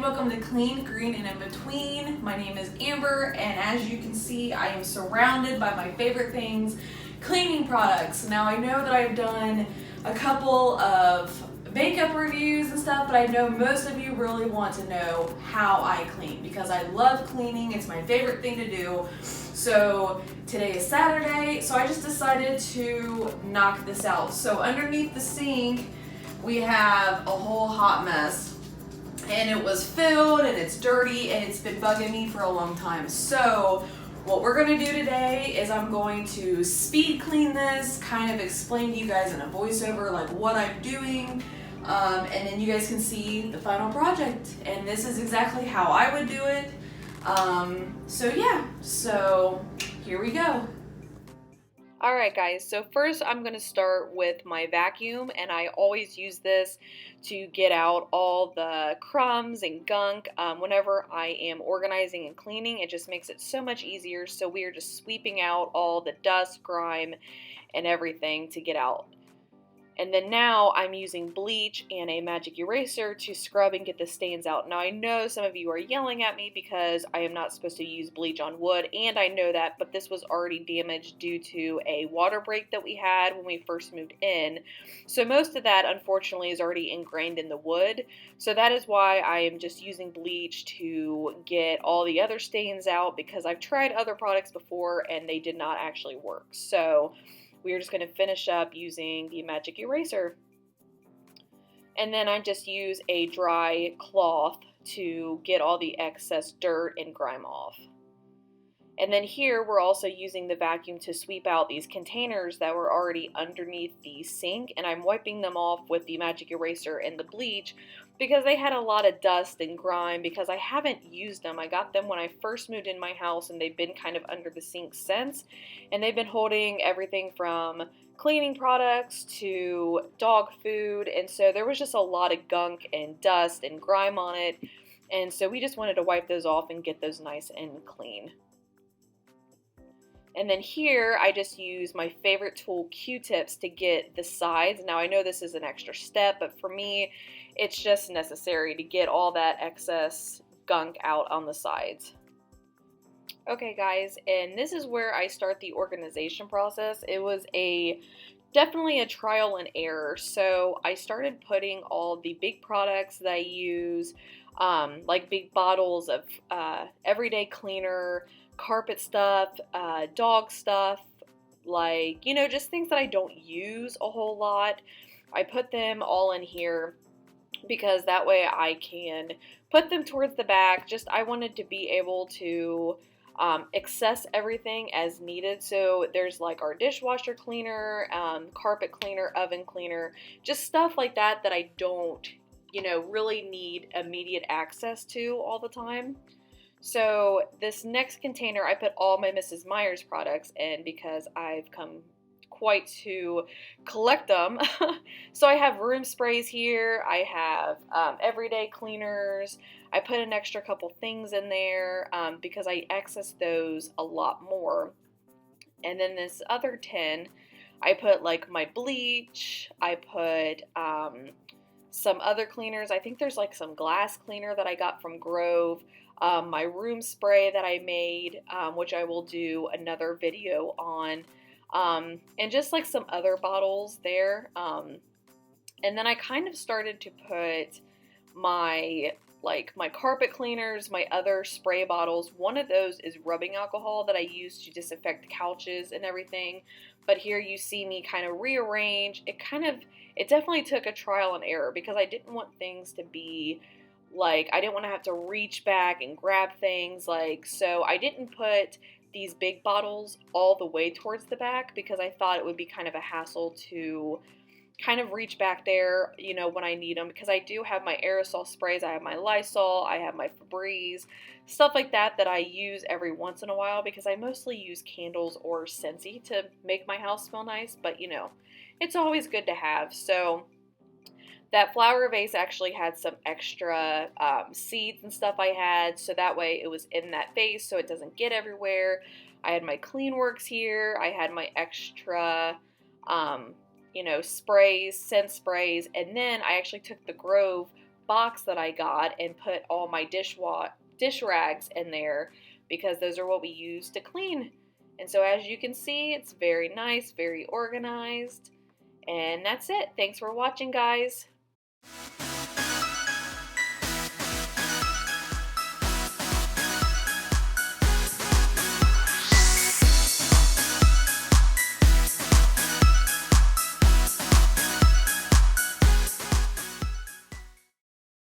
welcome to Clean, Green, and In Between. My name is Amber, and as you can see, I am surrounded by my favorite things, cleaning products. Now, I know that I've done a couple of makeup reviews and stuff, but I know most of you really want to know how I clean because I love cleaning. It's my favorite thing to do. So today is Saturday, so I just decided to knock this out. So underneath the sink, we have a whole hot mess. And it was filled and it's dirty and it's been bugging me for a long time. So what we're gonna do today is I'm going to speed clean this, kind of explain to you guys in a voiceover like what I'm doing, and then you guys can see the final project. And this is exactly how I would do it. So here we go. Alright guys, so first I'm going to start with my vacuum, and I always use this to get out all the crumbs and gunk whenever I am organizing and cleaning. It just makes it so much easier, so we are just sweeping out all the dust, grime, and everything to get out. And then now I'm using bleach and a magic eraser to scrub and get the stains out. Now I know some of you are yelling at me because I am not supposed to use bleach on wood, and I know that, but this was already damaged due to a water break that we had when we first moved in. So most of that unfortunately is already ingrained in the wood. So that is why I am just using bleach to get all the other stains out, because I've tried other products before and they did not actually work. So we're just going to finish up using the magic eraser. And then I just use a dry cloth to get all the excess dirt and grime off. And then here we're also using the vacuum to sweep out these containers that were already underneath the sink, and I'm wiping them off with the magic eraser and the bleach because they had a lot of dust and grime because I haven't used them. I got them when I first moved in my house, and they've been kind of under the sink since, and they've been holding everything from cleaning products to dog food, and so there was just a lot of gunk and dust and grime on it, and so we just wanted to wipe those off and get those nice and clean. And then here, I just use my favorite tool, Q-tips, to get the sides. Now, I know this is an extra step, but for me, it's just necessary to get all that excess gunk out on the sides. Okay, guys, and this is where I start the organization process. It was definitely a trial and error. So I started putting all the big products that I use, like big bottles of everyday cleaner, carpet stuff, dog stuff, like, just things that I don't use a whole lot. I put them all in here because that way I can put them towards the back. I wanted to be able to access everything as needed. So there's like our dishwasher cleaner, carpet cleaner, oven cleaner, just stuff like that that I don't, really need immediate access to all the time. So this next container, I put all my Mrs. Meyer's products in because I've come quite to collect them. So I have room sprays here. I have everyday cleaners. I put an extra couple things in there because I access those a lot more. And then this other tin, I put like my bleach. I put some other cleaners. I think there's like some glass cleaner that I got from Grove. My room spray that I made, which I will do another video on, and just like some other bottles there. And then I kind of started to put my carpet cleaners, my other spray bottles. One of those is rubbing alcohol that I use to disinfect the couches and everything. But here you see me kind of rearrange. It definitely took a trial and error because I didn't want things to be I didn't want to have to reach back and grab things, so I didn't put these big bottles all the way towards the back because I thought it would be kind of a hassle to kind of reach back there, when I need them, because I do have my aerosol sprays, I have my Lysol, I have my Febreze, stuff like that I use every once in a while because I mostly use candles or Scentsy to make my house smell nice, but it's always good to have. So that flower vase actually had some extra seeds and stuff I had, so that way it was in that vase so it doesn't get everywhere. I had my CleanWorks here. I had my extra, sprays, scent sprays, and then I actually took the Grove box that I got and put all my dish rags in there because those are what we use to clean. And so as you can see, it's very nice, very organized. And that's it. Thanks for watching, guys.